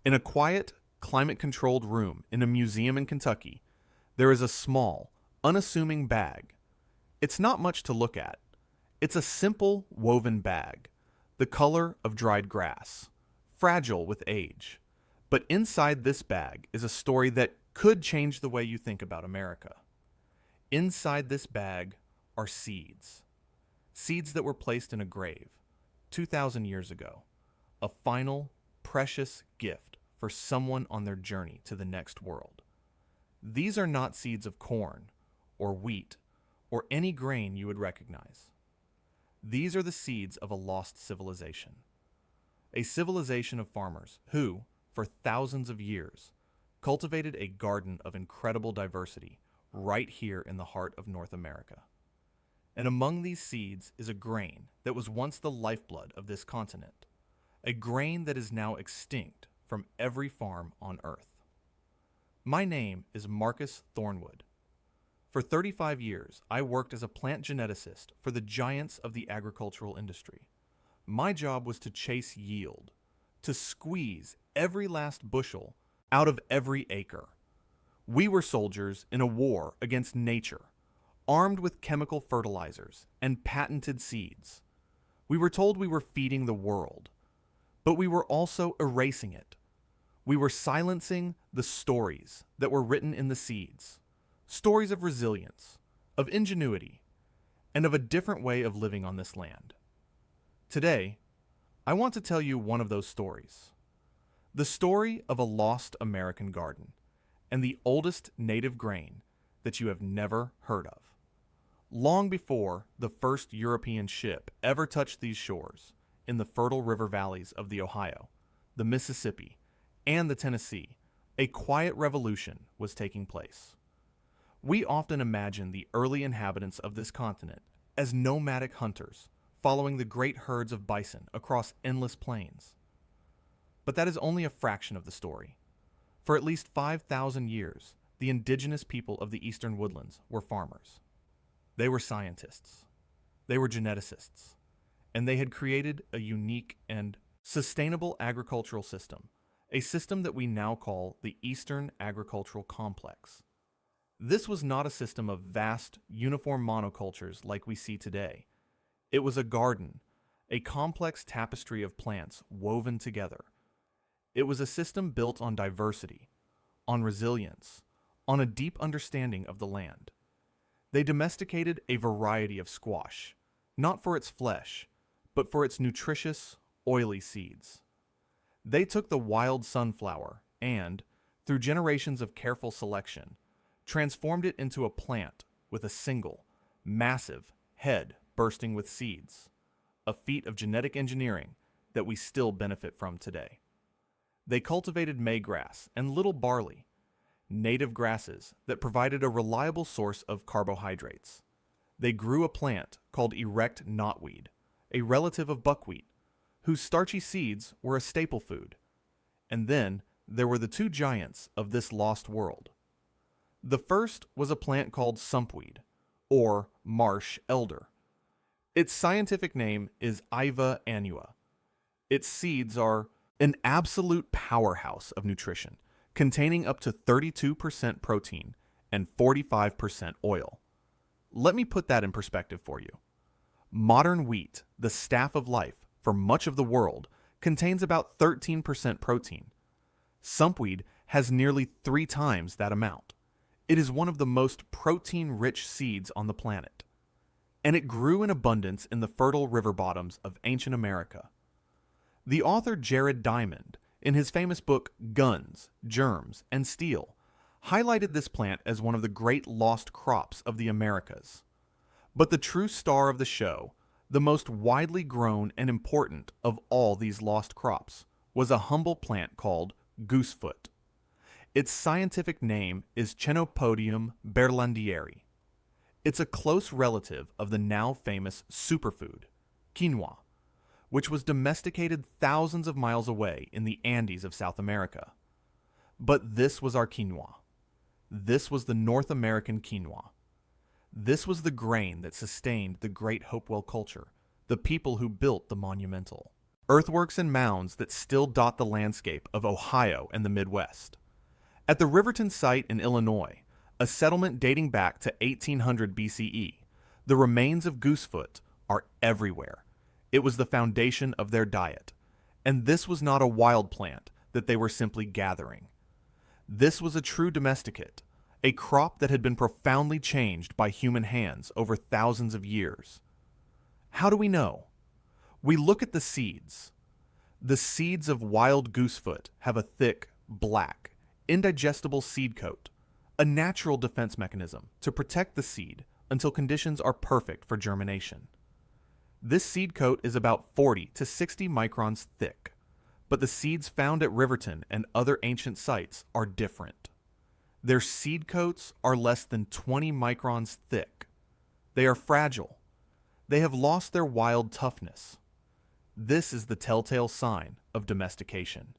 In a quiet, climate-controlled room in a museum in Kentucky, there is a small, unassuming bag. It's not much to look at. It's a simple woven bag, the color of dried grass, fragile with age. But inside this bag is a story that could change the way you think about America. Inside this bag are seeds. Seeds that were placed in a grave 2,000 years ago. A final, precious gift for someone on their journey to the next world. These are not seeds of corn or wheat or any grain you would recognize. These are the seeds of a lost civilization. A civilization of farmers who, for thousands of years, cultivated a garden of incredible diversity right here in the heart of North America. And among these seeds is a grain that was once the lifeblood of this continent, a grain that is now extinct from every farm on Earth. My name is Marcus Thornwood. For 35 years, I worked as a plant geneticist for the giants of the agricultural industry. My job was to chase yield, to squeeze every last bushel out of every acre. We were soldiers in a war against nature, armed with chemical fertilizers and patented seeds. We were told we were feeding the world, but we were also erasing it. We were silencing the stories that were written in the seeds. Stories of resilience, of ingenuity, and of a different way of living on this land. Today, I want to tell you one of those stories. The story of a lost American garden and the oldest native grain that you have never heard of. Long before the first European ship ever touched these shores in the fertile river valleys of the Ohio, the Mississippi, and the Tennessee, a quiet revolution was taking place. We often imagine the early inhabitants of this continent as nomadic hunters following the great herds of bison across endless plains. But that is only a fraction of the story. For at least 5,000 years, the indigenous people of the eastern woodlands were farmers. They were scientists. They were geneticists. And they had created a unique and sustainable agricultural system, a system that we now call the Eastern Agricultural Complex. This was not a system of vast, uniform monocultures like we see today. It was a garden, a complex tapestry of plants woven together. It was a system built on diversity, on resilience, on a deep understanding of the land. They domesticated a variety of squash, not for its flesh, but for its nutritious, oily seeds. They took the wild sunflower and, through generations of careful selection, transformed it into a plant with a single, massive head bursting with seeds, a feat of genetic engineering that we still benefit from today. They cultivated maygrass and little barley, native grasses that provided a reliable source of carbohydrates. They grew a plant called erect knotweed, a relative of buckwheat, whose starchy seeds were a staple food. And then there were the two giants of this lost world. The first was a plant called sumpweed, or marsh elder. Its scientific name is Iva annua. Its seeds are an absolute powerhouse of nutrition, containing up to 32% protein and 45% oil. Let me put that in perspective for you. Modern wheat, the staff of life for much of the world, contains about 13% protein. Sumpweed has nearly 3 times that amount. It is one of the most protein-rich seeds on the planet, and it grew in abundance in the fertile river bottoms of ancient America. The author Jared Diamond, in his famous book Guns, Germs, and Steel, highlighted this plant as one of the great lost crops of the Americas. But the true star of the show, the most widely grown and important of all these lost crops, was a humble plant called goosefoot. Its scientific name is Chenopodium berlandieri. It's a close relative of the now famous superfood, quinoa, which was domesticated thousands of miles away in the Andes of South America. But this was our quinoa. This was the North American quinoa. This was the grain that sustained the great Hopewell culture, the people who built the monumental. earthworks and mounds that still dot the landscape of Ohio and the Midwest. At the Riverton site in Illinois, a settlement dating back to 1800 BCE, the remains of goosefoot are everywhere. It was the foundation of their diet, and this was not a wild plant that they were simply gathering. This was a true domesticate, a crop that had been profoundly changed by human hands over thousands of years. How do we know? We look at the seeds. The seeds of wild goosefoot have a thick, black, indigestible seed coat, a natural defense mechanism to protect the seed until conditions are perfect for germination. This seed coat is about 40 to 60 microns thick, but the seeds found at Riverton and other ancient sites are different. Their seed coats are less than 20 microns thick. They are fragile. They have lost their wild toughness. This is the telltale sign of domestication.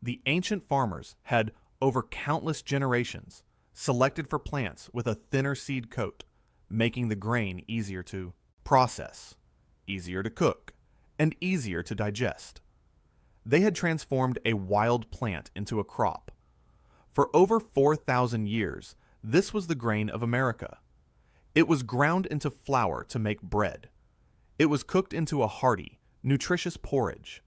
The ancient farmers had, over countless generations, selected for plants with a thinner seed coat, making the grain easier to process, easier to cook, and easier to digest. They had transformed a wild plant into a crop. For over 4,000 years, this was the grain of America. It was ground into flour to make bread. It was cooked into a hearty, nutritious porridge.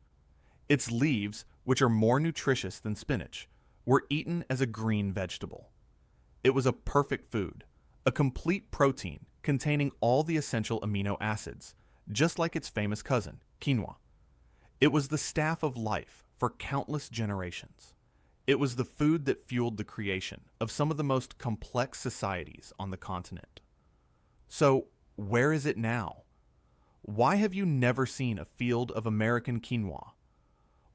Its leaves, which are more nutritious than spinach, were eaten as a green vegetable. It was a perfect food, a complete protein containing all the essential amino acids, just like its famous cousin, quinoa. It was the staff of life for countless generations. It was the food that fueled the creation of some of the most complex societies on the continent. So, where is it now? Why have you never seen a field of American quinoa?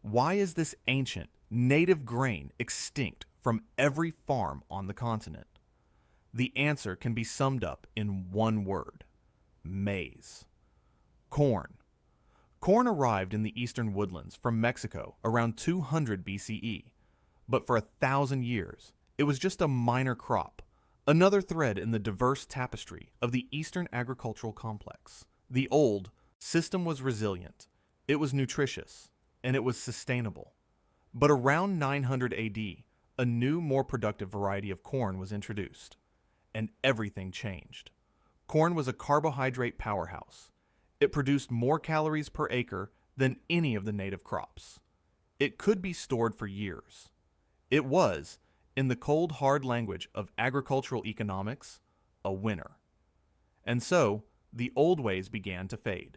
Why is this ancient, native grain extinct from every farm on the continent? The answer can be summed up in one word: maize. Corn. Corn arrived in the eastern woodlands from Mexico around 200 BCE, but for 1,000 years, it was just a minor crop, another thread in the diverse tapestry of the Eastern agricultural complex. The old system was resilient, it was nutritious, and it was sustainable. But around 900 AD, a new, more productive variety of corn was introduced, and everything changed. Corn was a carbohydrate powerhouse. It produced more calories per acre than any of the native crops. It could be stored for years. It was, in the cold, hard language of agricultural economics, a winner. And so, the old ways began to fade.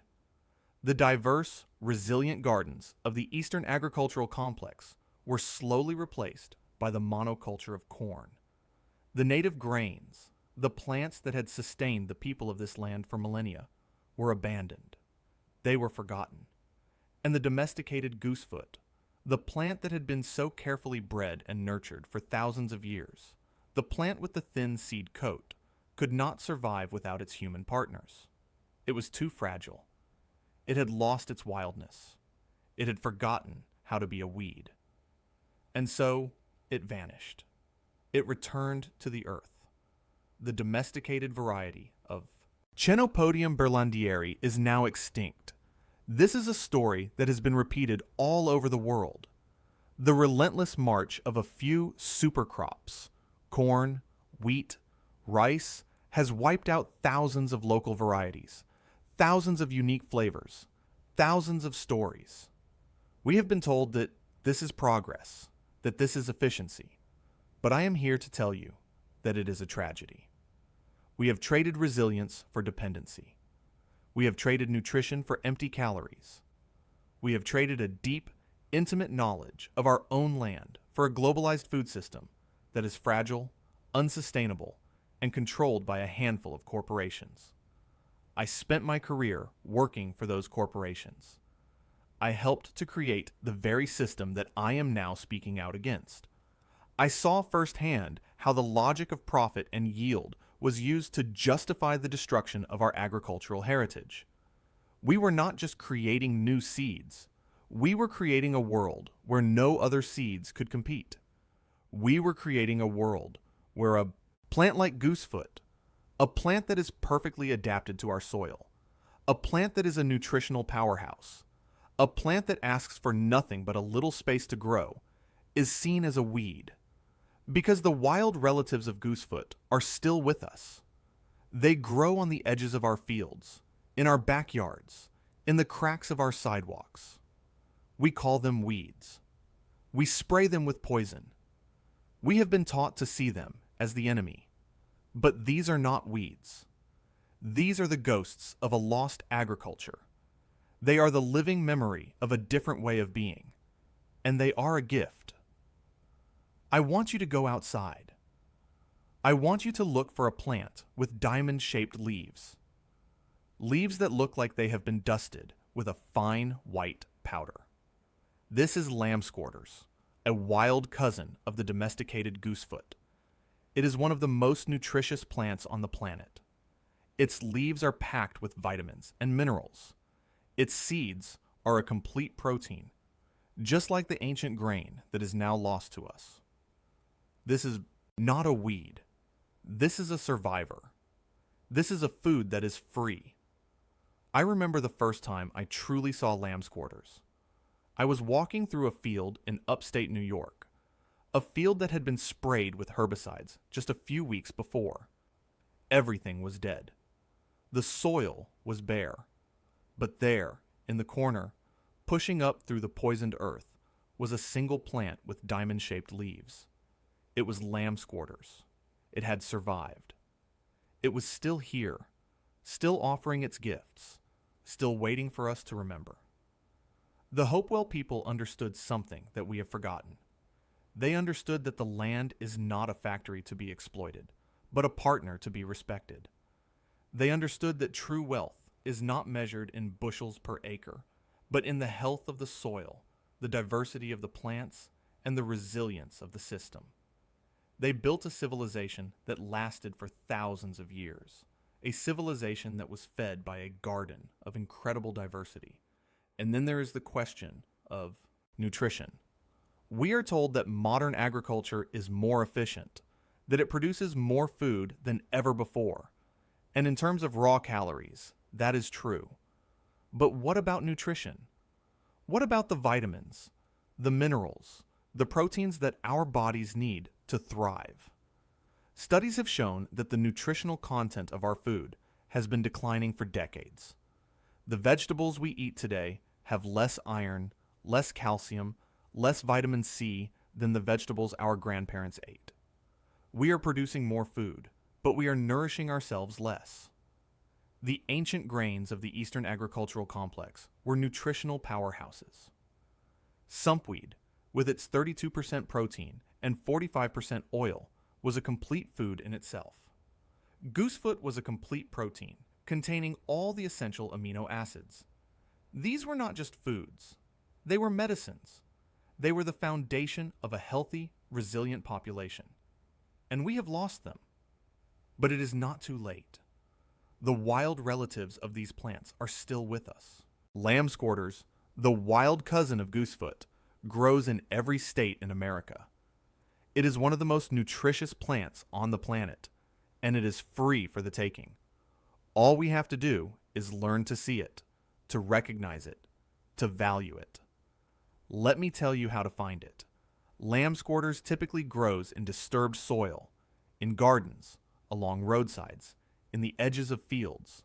The diverse, resilient gardens of the Eastern agricultural complex were slowly replaced by the monoculture of corn. The native grains, the plants that had sustained the people of this land for millennia, were abandoned. They were forgotten. And the domesticated goosefoot, the plant that had been so carefully bred and nurtured for thousands of years, the plant with the thin seed coat, could not survive without its human partners. It was too fragile. It had lost its wildness. It had forgotten how to be a weed. And so, it vanished. It returned to the earth. The domesticated variety of Chenopodium berlandieri is now extinct. This is a story that has been repeated all over the world. The relentless march of a few supercrops, corn, wheat, rice, has wiped out thousands of local varieties, thousands of unique flavors, thousands of stories. We have been told that this is progress, that this is efficiency, but I am here to tell you that it is a tragedy. We have traded resilience for dependency. We have traded nutrition for empty calories. We have traded a deep, intimate knowledge of our own land for a globalized food system that is fragile, unsustainable, and controlled by a handful of corporations. I spent my career working for those corporations. I helped to create the very system that I am now speaking out against. I saw firsthand how the logic of profit and yield was used to justify the destruction of our agricultural heritage. We were not just creating new seeds. We were creating a world where no other seeds could compete. We were creating a world where a plant like goosefoot, a plant that is perfectly adapted to our soil, a plant that is a nutritional powerhouse, A plant that asks for nothing but a little space to grow is seen as a weed, because the wild relatives of goosefoot are still with us. They grow on the edges of our fields, in our backyards, in the cracks of our sidewalks. We call them weeds. We spray them with poison. We have been taught to see them as the enemy. But these are not weeds. These are the ghosts of a lost agriculture. They are the living memory of a different way of being, and they are a gift. I want you to go outside. I want you to look for a plant with diamond-shaped leaves. Leaves that look like they have been dusted with a fine white powder. This is lambsquarters, a wild cousin of the domesticated goosefoot. It is one of the most nutritious plants on the planet. Its leaves are packed with vitamins and minerals. Its seeds are a complete protein, just like the ancient grain that is now lost to us. This is not a weed. This is a survivor. This is a food that is free. I remember the first time I truly saw lambsquarters. I was walking through a field in upstate New York, a field that had been sprayed with herbicides just a few weeks before. Everything was dead. The soil was bare. But there, in the corner, pushing up through the poisoned earth, was a single plant with diamond-shaped leaves. It was lambsquarters. It had survived. It was still here, still offering its gifts, still waiting for us to remember. The Hopewell people understood something that we have forgotten. They understood that the land is not a factory to be exploited, but a partner to be respected. They understood that true wealth is not measured in bushels per acre, but in the health of the soil, the diversity of the plants, and the resilience of the system. They built a civilization that lasted for thousands of years, a civilization that was fed by a garden of incredible diversity. And then there is the question of nutrition. We are told that modern agriculture is more efficient, that it produces more food than ever before. And in terms of raw calories, that is true. But what about nutrition? What about the vitamins, the minerals, the proteins that our bodies need to thrive? Studies have shown that the nutritional content of our food has been declining for decades. The vegetables we eat today have less iron, less calcium, less vitamin C than the vegetables our grandparents ate. We are producing more food, but we are nourishing ourselves less. The ancient grains of the Eastern agricultural complex were nutritional powerhouses. Sumpweed, with its 32% protein and 45% oil, was a complete food in itself. Goosefoot was a complete protein, containing all the essential amino acids. These were not just foods. They were medicines. They were the foundation of a healthy, resilient population. And we have lost them. But it is not too late. The wild relatives of these plants are still with us. Lambsquarters, the wild cousin of goosefoot, grows in every state in America. It is one of the most nutritious plants on the planet, and it is free for the taking. All we have to do is learn to see it, to recognize it, to value it. Let me tell you how to find it. Lambsquarters typically grows in disturbed soil, in gardens, along roadsides, in the edges of fields.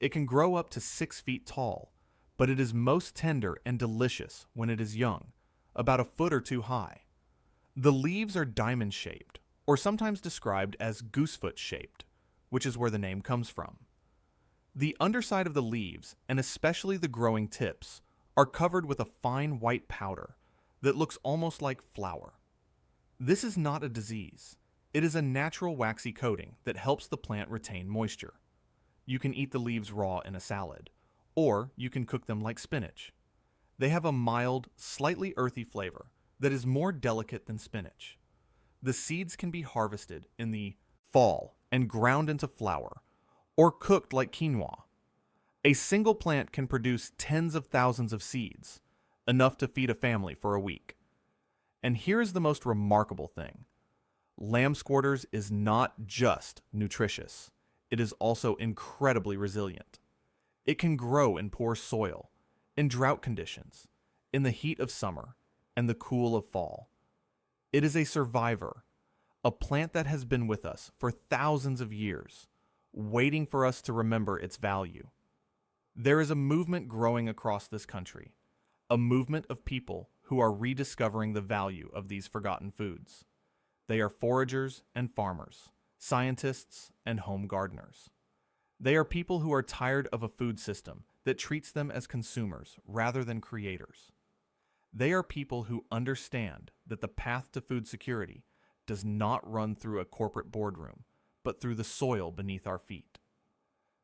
It can grow up to 6 feet tall, but it is most tender and delicious when it is young, about a foot or two high. The leaves are diamond-shaped, or sometimes described as goosefoot-shaped, which is where the name comes from. The underside of the leaves, and especially the growing tips, are covered with a fine white powder that looks almost like flour. This is not a disease. It is a natural waxy coating that helps the plant retain moisture. You can eat the leaves raw in a salad, or you can cook them like spinach. They have a mild, slightly earthy flavor that is more delicate than spinach. The seeds can be harvested in the fall and ground into flour, or cooked like quinoa. A single plant can produce tens of thousands of seeds, enough to feed a family for a week. And here is the most remarkable thing. Lambsquarters is not just nutritious. It is also incredibly resilient. It can grow in poor soil, in drought conditions, in the heat of summer, and the cool of fall. It is a survivor, a plant that has been with us for thousands of years, waiting for us to remember its value. There is a movement growing across this country, a movement of people who are rediscovering the value of these forgotten foods. They are foragers and farmers, scientists and home gardeners. They are people who are tired of a food system that treats them as consumers rather than creators. They are people who understand that the path to food security does not run through a corporate boardroom, but through the soil beneath our feet.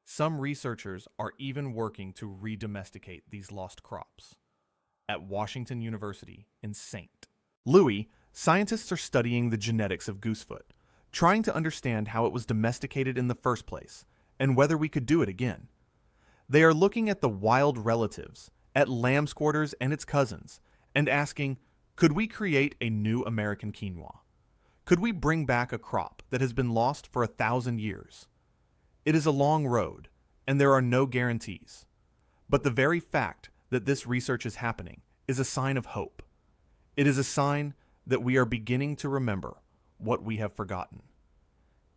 Some researchers are even working to re-domesticate these lost crops. At Washington University in St. Louis, scientists are studying the genetics of goosefoot, trying to understand how it was domesticated in the first place and whether we could do it again. They are looking at the wild relatives, at lamb's quarters and its cousins, and asking, could we create a new American quinoa? Could we bring back a crop that has been lost for 1,000 years? It is a long road, and there are no guarantees. But the very fact that this research is happening is a sign of hope. It is a sign that we are beginning to remember what we have forgotten.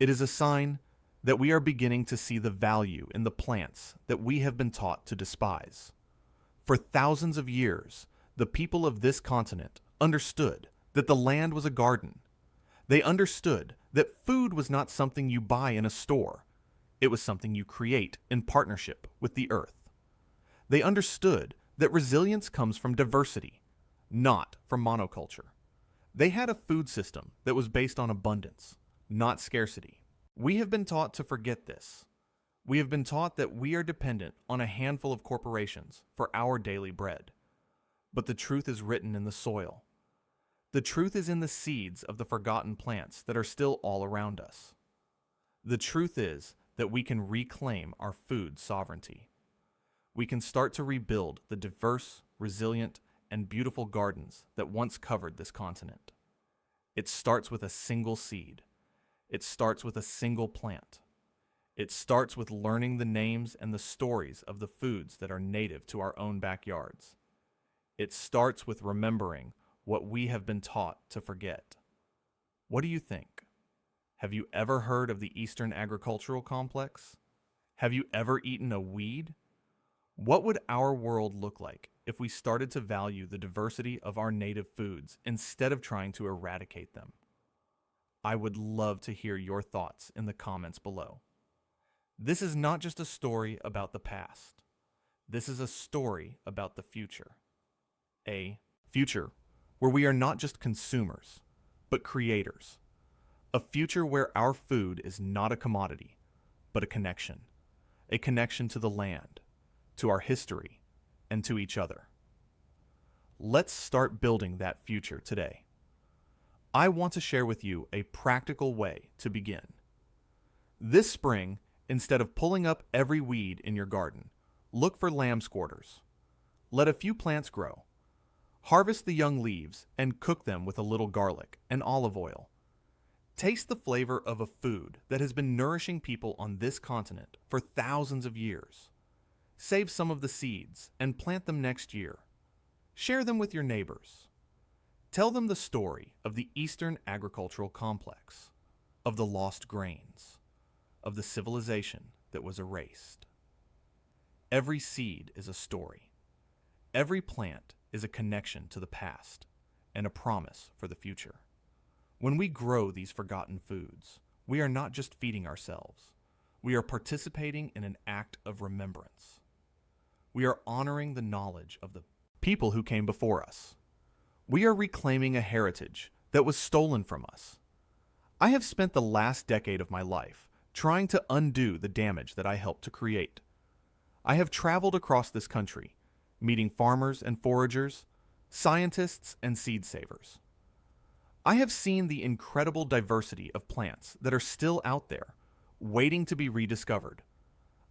It is a sign that we are beginning to see the value in the plants that we have been taught to despise. For thousands of years, the people of this continent understood that the land was a garden. They understood that food was not something you buy in a store. It was something you create in partnership with the earth. They understood that resilience comes from diversity, not from monoculture. They had a food system that was based on abundance, not scarcity. We have been taught to forget this. We have been taught that we are dependent on a handful of corporations for our daily bread. But the truth is written in the soil. The truth is in the seeds of the forgotten plants that are still all around us. The truth is that we can reclaim our food sovereignty. We can start to rebuild the diverse, resilient, and beautiful gardens that once covered this continent. It starts with a single seed. It starts with a single plant. It starts with learning the names and the stories of the foods that are native to our own backyards. It starts with remembering what we have been taught to forget. What do you think? Have you ever heard of the Eastern Agricultural Complex? Have you ever eaten a weed? What would our world look like if we started to value the diversity of our native foods instead of trying to eradicate them? I would love to hear your thoughts in the comments below. This is not just a story about the past. This is a story about the future. A future where we are not just consumers, but creators. A future where our food is not a commodity, but a connection to the land, to our history, and to each other. Let's start building that future today. I want to share with you a practical way to begin. This spring, instead of pulling up every weed in your garden, look for lamb's quarters. Let a few plants grow. Harvest the young leaves and cook them with a little garlic and olive oil. Taste the flavor of a food that has been nourishing people on this continent for thousands of years. Save some of the seeds and plant them next year. Share them with your neighbors. Tell them the story of the Eastern Agricultural Complex, of the lost grains, of the civilization that was erased. Every seed is a story. Every plant is a connection to the past and a promise for the future. When we grow these forgotten foods, we are not just feeding ourselves. We are participating in an act of remembrance. We are honoring the knowledge of the people who came before us. We are reclaiming a heritage that was stolen from us. I have spent the last decade of my life trying to undo the damage that I helped to create. I have traveled across this country, meeting farmers and foragers, scientists and seed savers. I have seen the incredible diversity of plants that are still out there, waiting to be rediscovered.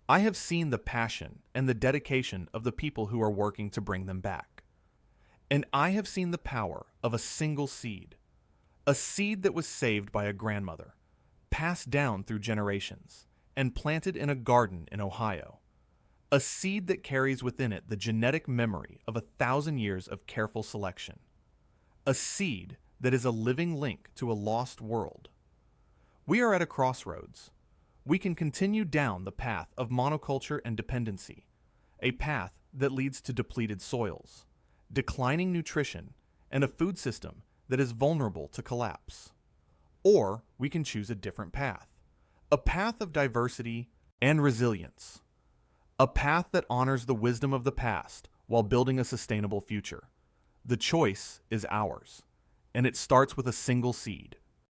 I have seen the passion and the dedication of the people who are working to bring them back. And I have seen the power of a single seed, a seed that was saved by a grandmother, passed down through generations, and planted in a garden in Ohio. A seed that carries within it the genetic memory of 1,000 years of careful selection. A seed that is a living link to a lost world. We are at a crossroads. We can continue down the path of monoculture and dependency, a path that leads to depleted soils, declining nutrition, and a food system that is vulnerable to collapse. Or we can choose a different path, a path of diversity and resilience, a path that honors the wisdom of the past while building a sustainable future. The choice is ours, and it starts with a single seed,